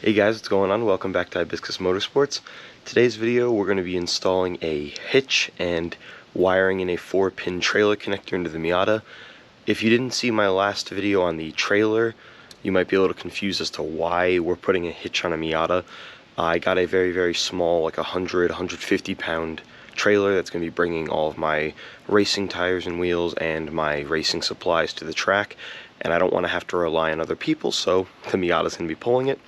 Hey guys, what's going on? Welcome back to Hibiscus Motorsports. Today's video we're going to be installing a hitch and wiring in a 4-pin trailer connector into the Miata. If you didn't see my last video on the trailer, you might be a little confused as to why we're putting a hitch on a Miata. I got a very small, like 150 pound trailer that's going to be bringing all of my racing tires and wheels and my racing supplies to the track, and I don't want to have to rely on other people, so the Miata's going to be pulling it.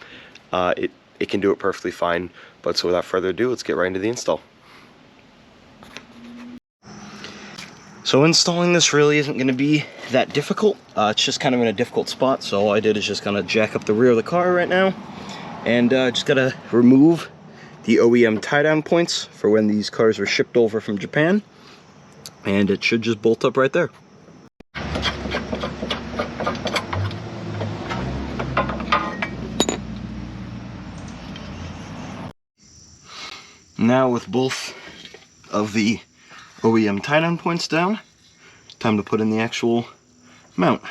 It can do it perfectly fine, but so without further ado, let's get right into the install. So installing this really isn't going to be that difficult. It's just kind of in a difficult spot, so all I did is just kind of jack up the rear of the car right now, and just got to remove the OEM tie-down points for when these cars were shipped over from Japan, and it should just bolt up right there. Now with both of the OEM tie-down points down, time to put in the actual mount.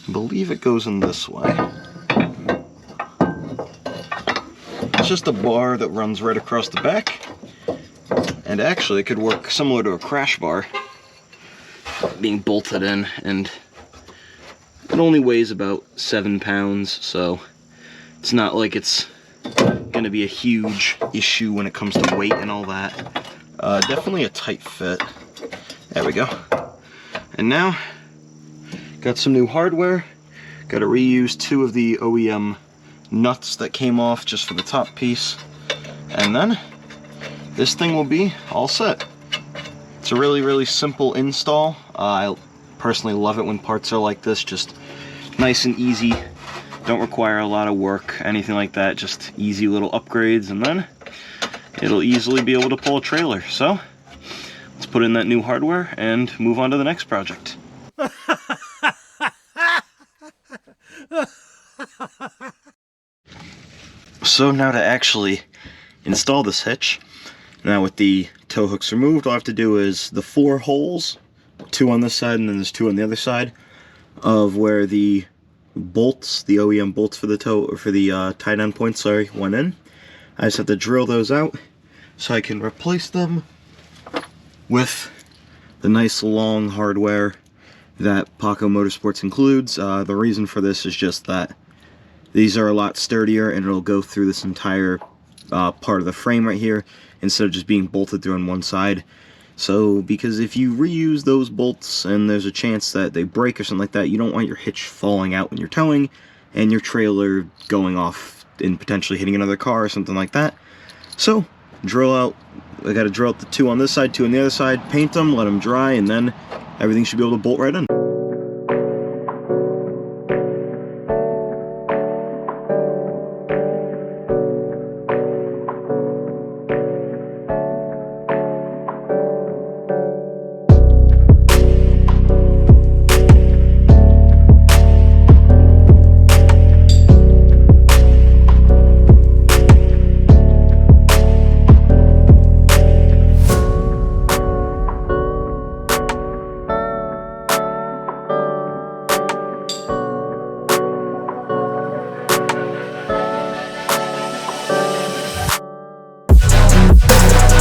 I believe it goes in this way. It's just a bar that runs right across the back, and actually it could work similar to a crash bar being bolted in, and it only weighs about 7 pounds, so it's not like it's going to be a huge issue when it comes to weight and all that. Definitely a tight fit. There we go. And now, got some new hardware. Got to reuse 2 of the OEM nuts that came off just for the top piece. And then, this thing will be all set. It's a really simple install. I personally love it when parts are like this, just nice and easy. Don't require a lot of work, anything like that, just easy little upgrades, and then it'll easily be able to pull a trailer. So let's put in that new hardware and move on to the next project. So now to actually install this hitch, now with the tow hooks removed, all I have to do is the 4 holes, 2 on this side and then there's 2 on the other side, of where the bolts, the OEM bolts for the tie-down points, went in. I just have to drill those out so I can replace them with the nice long hardware that Paco Motorsports includes. The reason for this is just that these are a lot sturdier and it'll go through this entire part of the frame right here instead of just being bolted through on one side. So, because if you reuse those bolts and there's a chance that they break or something like that, you don't want your hitch falling out when you're towing and your trailer going off and potentially hitting another car or something like that. So, drill out, I gotta drill out the 2 on this side, 2 on the other side, paint them, let them dry, and then everything should be able to bolt right in.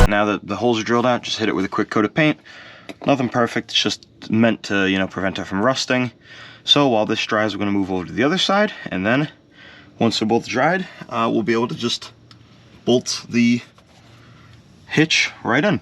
Now that the holes are drilled out, just hit it with a quick coat of paint. Nothing perfect, it's just meant to, prevent it from rusting. So while this dries, we're going to move over to the other side, and then once they're both dried, we'll be able to just bolt the hitch right in.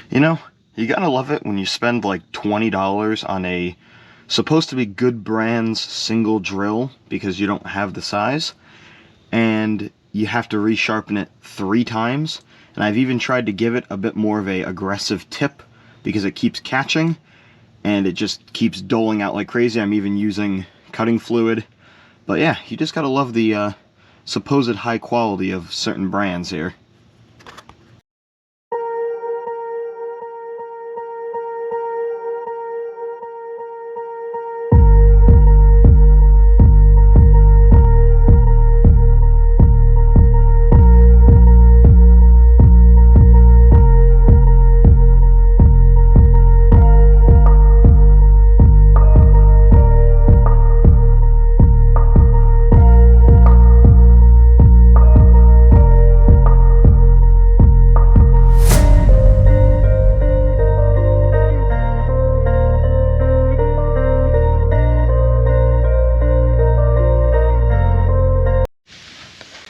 You know, you gotta love it when you spend like $20 on a supposed to be good brand's single drill because you don't have the size, and you have to resharpen it 3 times, and I've even tried to give it a bit more of a aggressive tip because it keeps catching and it just keeps doling out like crazy. I'm even using cutting fluid. But yeah, you just gotta love the supposed high quality of certain brands here.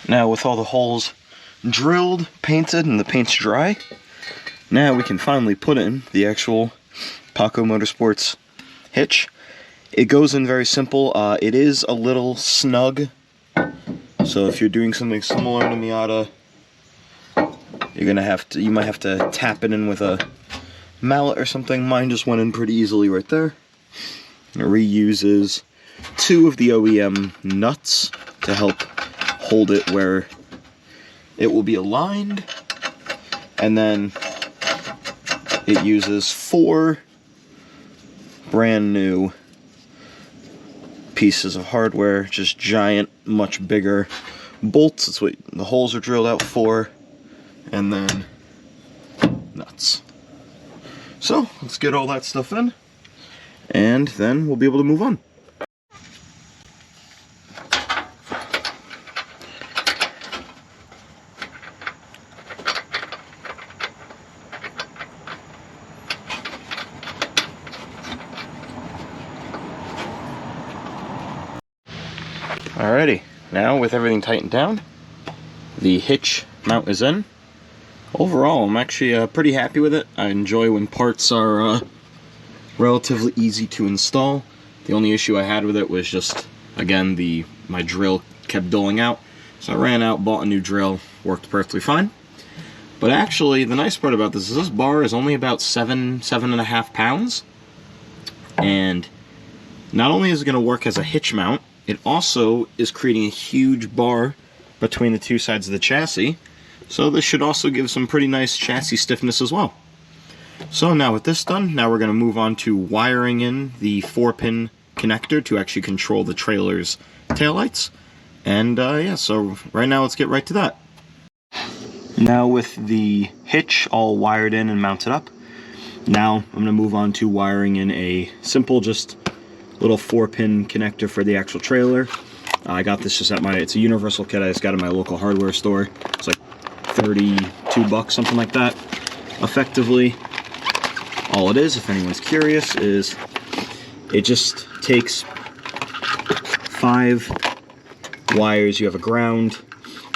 Now with all the holes drilled, painted, and the paint's dry, now we can finally put in the actual Paco Motorsports hitch. It goes in very simple. It is a little snug, so if you're doing something similar to Miata, you might have to tap it in with a mallet or something. Mine just went in pretty easily right there. It reuses 2 of the OEM nuts to help hold it where it will be aligned, and then it uses 4 brand new pieces of hardware, just giant, much bigger bolts. That's what the holes are drilled out for, and then nuts. So let's get all that stuff in, and then we'll be able to move on. Alrighty, now with everything tightened down, the hitch mount is in. Overall, I'm actually pretty happy with it. I enjoy when parts are relatively easy to install. The only issue I had with it was just, again, my drill kept doling out. So I ran out, bought a new drill, worked perfectly fine. But actually, the nice part about this is this bar is only about 7.5 pounds. And not only is it going to work as a hitch mount, it also is creating a huge bar between the 2 sides of the chassis, so this should also give some pretty nice chassis stiffness as well. So now with this done, now we're going to move on to wiring in the 4-pin connector to actually control the trailer's taillights. And yeah, so right now let's get right to that. Now with the hitch all wired in and mounted up, now I'm going to move on to wiring in a simple, just little 4-pin connector for the actual trailer. I got this just at it's a universal kit I just got at my local hardware store. It's like 32 bucks, something like that. Effectively, all it is, if anyone's curious, is it just takes 5 wires. You have a ground,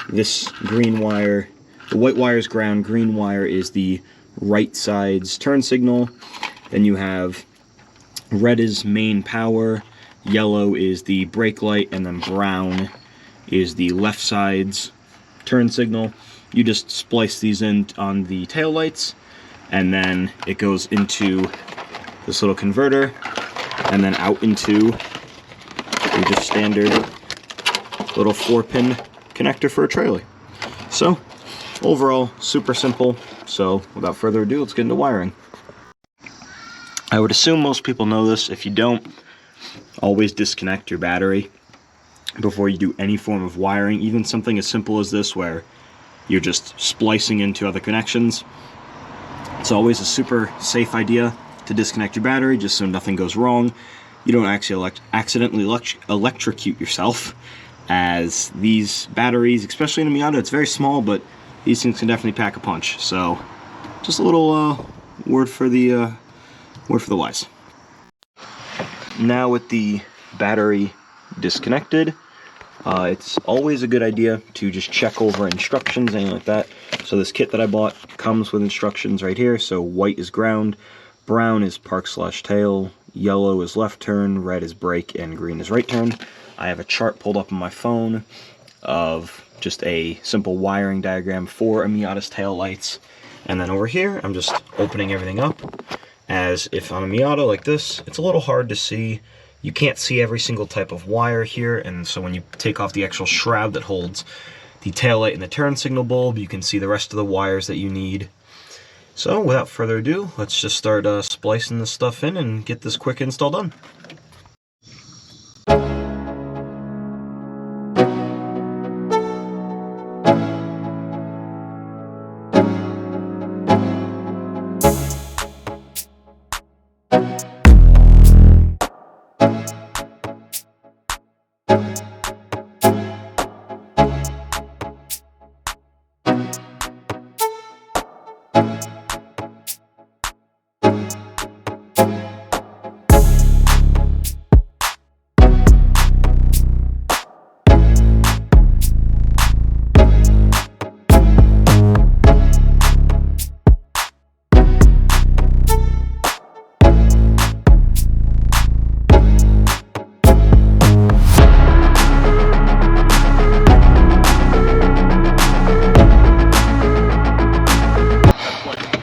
this green wire, the white wire is ground, green wire is the right side's turn signal, then you have red is main power, yellow is the brake light, and then brown is the left side's turn signal. You just splice these in on the tail lights, and then it goes into this little converter, and then out into your just standard little 4-pin connector for a trailer. So overall, super simple. So without further ado, let's get into wiring. I would assume most people know this. If you don't, always disconnect your battery before you do any form of wiring, even something as simple as this where you're just splicing into other connections. It's always a super safe idea to disconnect your battery just so nothing goes wrong. You don't actually accidentally electrocute yourself, as these batteries, especially in a Miata, it's very small, but these things can definitely pack a punch. So just a little word for the wise. Now with the battery disconnected, it's always a good idea to just check over instructions, anything like that. So this kit that I bought comes with instructions right here. So white is ground, brown is park/tail, yellow is left turn, red is brake, and green is right turn. I have a chart pulled up on my phone of just a simple wiring diagram for a Miata's taillights. And then over here, I'm just opening everything up, as if on a Miata like this, it's a little hard to see. You can't see every single type of wire here, and so when you take off the actual shroud that holds the taillight and the turn signal bulb, you can see the rest of the wires that you need. So without further ado, let's just start splicing this stuff in and get this quick install done.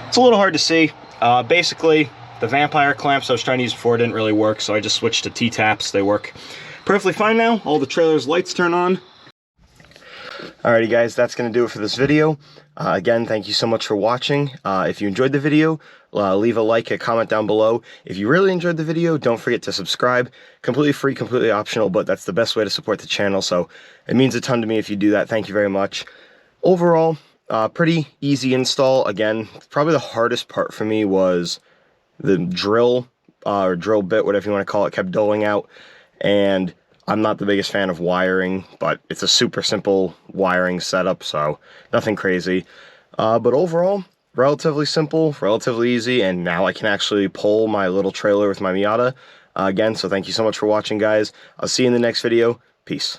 It's a little hard to see. Basically, the vampire clamps I was trying to use before didn't really work, so I just switched to T-taps. They work perfectly fine now. All the trailer's lights turn on. Alrighty guys, that's going to do it for this video. Again, thank you so much for watching. If you enjoyed the video, leave a like, a comment down below. If you really enjoyed the video, don't forget to subscribe. Completely free, completely optional, but that's the best way to support the channel, so it means a ton to me if you do that. Thank you very much. Overall, pretty easy install. Again, probably the hardest part for me was the drill, or drill bit, whatever you want to call it, kept doling out, and I'm not the biggest fan of wiring, but it's a super simple wiring setup, so nothing crazy. But overall, relatively simple, relatively easy, and now I can actually pull my little trailer with my Miata. Again, so thank you so much for watching, guys. I'll see you in the next video. Peace.